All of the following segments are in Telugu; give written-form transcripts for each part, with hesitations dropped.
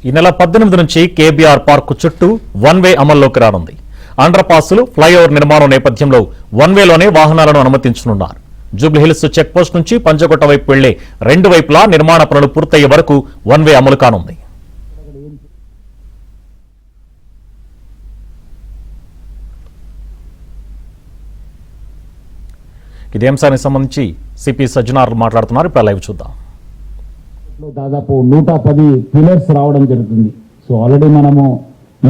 ఈ నెల 18 నుంచి కేబీఆర్ పార్క్ చుట్టూ వన్ వే అమల్లోకి రానుంది. అండర్ పాస్లు, ఫ్లైఓవర్ నిర్మాణం నేపథ్యంలో వన్ వేలోనే వాహనాలను అనుమతించనున్నారు. జూబ్లీహిల్స్ చెక్ పోస్ట్ నుంచి పంజగుట్ట వైపు వెళ్లే రెండు వైపులా నిర్మాణ పనులు పూర్తయ్యే వరకు వన్ వే అమలు కానుంది. ఇదే అంశానికి సంబంధించి సిపి సజ్జనార్ మాట్లాడుతున్నారు. ఇప్పుడు లైవ్ చూద్దాం. దాదాపు 110 పిల్లర్స్ రావడం జరుగుతుంది. సో ఆల్రెడీ మనము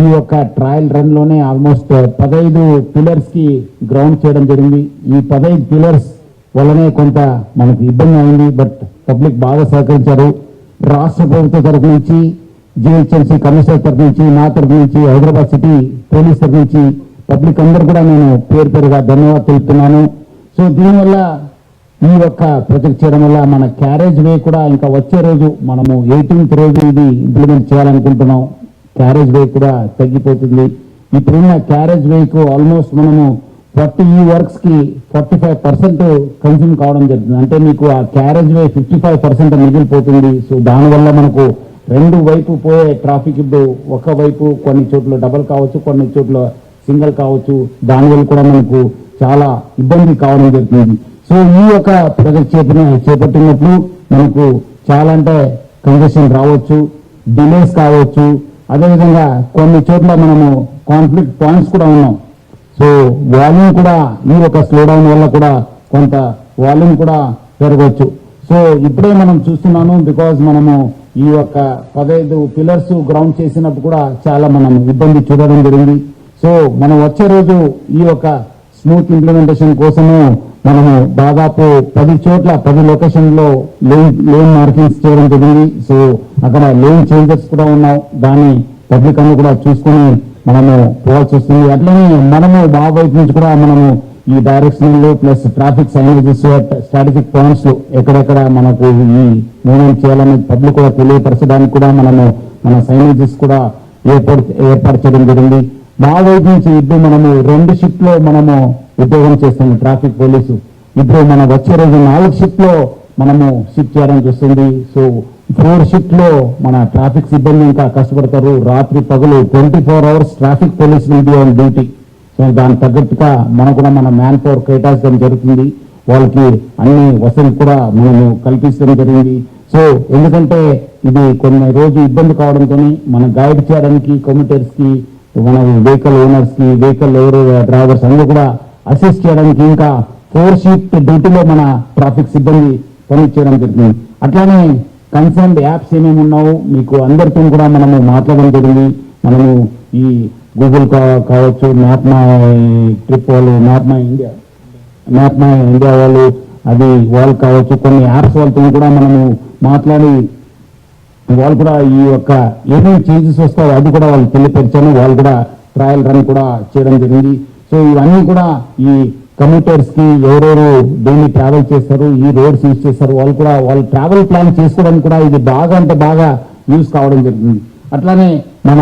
ఈ యొక్క ట్రయల్ రన్ లోనే ఆల్మోస్ట్ 15 పిల్లర్స్ కి గ్రౌండ్ చేయడం జరిగింది. ఈ 15 పిల్లర్స్ వల్లనే కొంత మనకు ఇబ్బంది అయింది. బట్ పబ్లిక్ బాగా సహకరించారు. రాష్ట్ర ప్రభుత్వ తరఫు నుంచి, జిహెచ్ఎంసీ కమిషనర్ తరఫు నుంచి, నా తరఫు నుంచి, హైదరాబాద్ సిటీ పోలీస్ తరఫు నుంచి పబ్లిక్ అందరూ కూడా నేను పేరు పేరుగా ధన్యవాదాలు తెలుపుతున్నాను. సో దీనివల్ల ఈ యొక్క ప్రాజెక్ట్ చేయడం వల్ల మన క్యారేజ్ వే కూడా ఇంకా వచ్చే రోజు మనము 18th రోజు ఇది ఇంప్లిమెంట్ చేయాలనుకుంటున్నాం. క్యారేజ్ వే కూడా తగ్గిపోతుంది. ఇప్పుడున్న క్యారేజ్ వేకు ఆల్మోస్ట్ మనము 40 ఈ వర్క్స్ కి 45% కన్స్యూమ్ కావడం జరుగుతుంది. అంటే మీకు ఆ క్యారేజ్ వే 55% మిగిలిపోతుంది. సో దానివల్ల మనకు రెండు వైపు పోయే ట్రాఫిక్ ఇప్పుడు ఒక వైపు కొన్ని చోట్ల డబల్ కావచ్చు, కొన్ని చోట్ల సింగిల్ కావచ్చు. దానివల్ల కూడా మనకు చాలా ఇబ్బంది కావడం జరుగుతుంది. సో ఈ యొక్క ప్రాజెక్ట్ చేపట్టినప్పుడు మనకు చాలా అంటే కంజెషన్ రావచ్చు, డిలేస్ కావచ్చు. అదేవిధంగా కొన్ని చోట్ల మనము కాన్ఫ్లిక్ట్ పాయింట్స్ కూడా ఉన్నాం. సో వాల్యూమ్ కూడా ఈ యొక్క స్లోడౌన్ వల్ల కూడా కొంత వాల్యూమ్ కూడా పెరగవచ్చు. సో ఇప్పుడే మనం చూస్తున్నాను, బికాజ్ మనము ఈ యొక్క 15 పిల్లర్స్ గ్రౌండ్ చేసినప్పుడు కూడా చాలా మనం ఇబ్బంది చూడడం జరిగింది. సో మనం వచ్చే రోజు ఈ యొక్క స్మూత్ ఇంప్లిమెంటేషన్ కోసము మనము దాదాపు 10 చోట్ల 10 లొకేషన్లో లేన్ మార్కింగ్స్ చేయడం జరిగింది. సో అక్కడ లేన్ చేంజెస్ కూడా ఉన్నాం. దాన్ని పబ్లిక్ అన్ని కూడా చూసుకుని మనము పోవాల్సి వస్తుంది. అట్లనే మనము మా వైపు నుంచి కూడా మనము ఈ డైరెక్షన్లు plus traffic signages, strategic points ఎక్కడెక్కడ మనకు ఈ మూవ్మెంట్ చేయాలని పబ్లిక్ కూడా తెలియపరచడానికి కూడా మనము మన సైనేజెస్ కూడా ఏర్పరచడం జరిగింది. మా వైపు నుంచి ఇప్పుడు మనము 2 షిఫ్ట్ లో మనము ఉద్యోగం చేస్తున్నాం ట్రాఫిక్ పోలీసు. ఇప్పుడు మన వచ్చే రోజు 4 షిఫ్ట్ లో మనము షిఫ్ట్ చేయడానికి వస్తుంది. సో 4 షిఫ్ట్ లో మన ట్రాఫిక్ సిబ్బంది ఇంకా కష్టపడతారు. రాత్రి పగలు 24 hours traffic police will be on duty. So దానికి తగ్గట్టుగా మనకు కూడా మన మ్యాన్ పవర్ కేటాయించడం జరుగుతుంది. వాళ్ళకి అన్ని వసతులు కూడా మనము కల్పించడం జరిగింది. సో ఎందుకంటే ఇది కొన్ని రోజు ఇబ్బంది కావడంతో మనం గైడ్ చేయడానికి కమ్యూటర్స్ కి, మన వెహికల్ ఓనర్స్ కి, వెహికల్ డ్రైవర్స్ అందరూ కూడా అసిస్ట్ చేయడానికి ఇంకా 4 షిఫ్ట్ డ్యూటీలో మన ట్రాఫిక్ సిబ్బంది పని చేయడం జరుగుతుంది. అట్లానే కన్సర్న్ యాప్స్ ఏమేమి ఉన్నావు మీకు అందరితో కూడా మనము మాట్లాడడం జరిగింది. మనము ఈ గూగుల్ కావచ్చు, మ్యాప్ మై ట్రిప్ వాళ్ళు, మ్యాప్ మై ఇండియా వాళ్ళు, అది వాళ్ళు కావచ్చు, కొన్ని యాప్స్ వాళ్ళతో కూడా మనము మాట్లాడి వాళ్ళు కూడా ఈ యొక్క ఏమేమి చేంజెస్ వస్తాయో అది కూడా వాళ్ళు తెలియపరిచాను. వాళ్ళు కూడా ట్రయల్ రన్ కూడా చేయడం జరిగింది. సో ఇవన్నీ కూడా ఈ కమ్యూటర్స్ కి ఎవరెవరు డైలీ ట్రావెల్ చేస్తారు, ఈ రోడ్స్ యూజ్ చేస్తారు, వాళ్ళు కూడా వాళ్ళు ట్రావెల్ ప్లాన్ చేసుకోవడానికి కూడా ఇది బాగా అంటే బాగా యూజ్ కావడం జరుగుతుంది. అట్లానే మన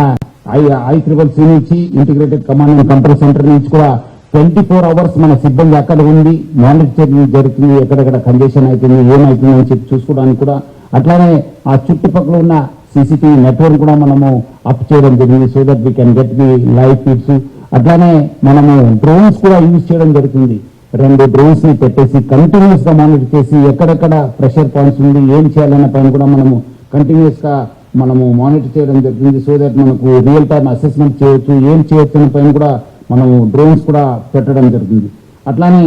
ICCC నుంచి integrated command and control centre నుంచి కూడా 24 hours మన సిబ్బంది అక్కడ ఉంది, మానిటరింగ్ జరుగుతుంది, ఎక్కడెక్కడ కంజెషన్ అవుతుంది, ఏమవుతుంది అని చెప్పి చూసుకోవడానికి కూడా. అట్లానే ఆ చుట్టుపక్కల ఉన్న CCTV నెట్వర్క్ కూడా మనము అప్ చేయడం జరిగింది. So that we can get the live feeds. అట్లానే మనము డ్రోన్స్ కూడా యూజ్ చేయడం జరుగుతుంది. 2 డ్రోన్స్ ని పెట్టేసి కంటిన్యూస్ గా మానిటర్ చేసి ఎక్కడెక్కడ ప్రెషర్ పాయింట్స్ ఉంది, ఏం చేయాలన్న పైన కూడా మనము కంటిన్యూస్ గా మనము మానిటర్ చేయడం జరుగుతుంది. సో దట్ మనకు రియల్ టైమ్ అసెస్మెంట్ చేయొచ్చు, ఏం చేయొచ్చు అనే పైన కూడా మనము డ్రోన్స్ కూడా పెట్టడం జరుగుతుంది. అట్లానే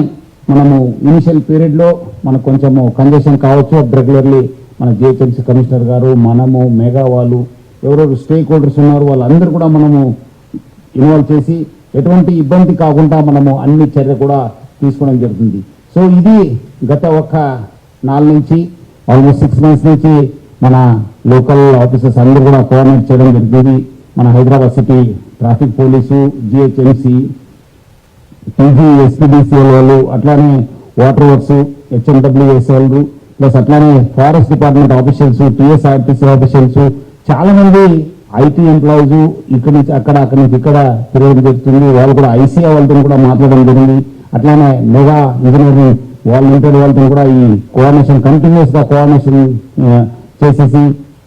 మనము ఇనిషియల్ పీరియడ్ లో మనకు కొంచెము కంజెషన్ కావచ్చు. రెగ్యులర్లీ మన జిహెచ్ఎంసీ కమిషనర్ గారు, మనము, మెగా వాళ్ళు, ఎవరెవరు స్టేక్ హోల్డర్స్ ఉన్నారు వాళ్ళందరూ కూడా మనము ఇన్వాల్వ్ చేసి ఎటువంటి ఇబ్బంది కాకుండా మనము అన్ని చర్య కూడా తీసుకోవడం జరుగుతుంది. సో ఇది గత 4 నుంచి ఆల్మోస్ట్ 6 months నుంచి మన లోకల్ ఆఫీసర్స్ అందరూ కూడా కోఆర్డినేట్ చేయడం జరుగుతుంది. మన Hyderabad city traffic police, GHMC, TG, SPDCL వాళ్ళు, అట్లానే వాటర్ వర్క్స్, HMWS వాళ్ళు, ప్లస్ అట్లానే forest department officials, TSRTC officials, చాలా మంది IT ఎంప్లాయీస్ ఇక్కడి నుంచి అక్కడ, అక్కడి నుంచి ఇక్కడ తిరగడం జరుగుతుంది. వాళ్ళు కూడా ICA వాళ్ళతో కూడా మాట్లాడడం జరిగింది. అట్లానే మెగా ఇంజనీరింగ్ వాళ్ళ వాళ్ళతో కూడా ఈ కోఆర్డినేషన్ కంటిన్యూస్ గా కోఆర్డినేషన్ చేసేసి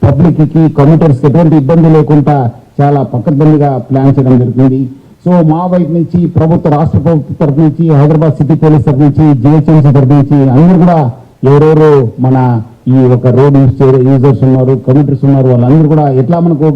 పబ్లిక్ కి కమ్యూటర్స్ ఎటువంటి ఇబ్బంది లేకుండా చాలా పకడ్బందీగా ప్లాన్ చేయడం జరుగుతుంది. సో మా వైపు నుంచి ప్రభుత్వ రాష్ట్ర ప్రభుత్వం తరఫు నుంచి హైదరాబాద్ సిటీ పోలీస్ తరఫు నుంచి జిహెచ్ఎంసీ తరఫు నుంచి అందరూ కూడా ఎవరెవరు మన ఈ ఒక రోడ్ యూజర్స్ ఉన్నారు, కమ్యూటర్స్ ఉన్నారు, వాళ్ళందరూ కూడా ఎట్లా మనకు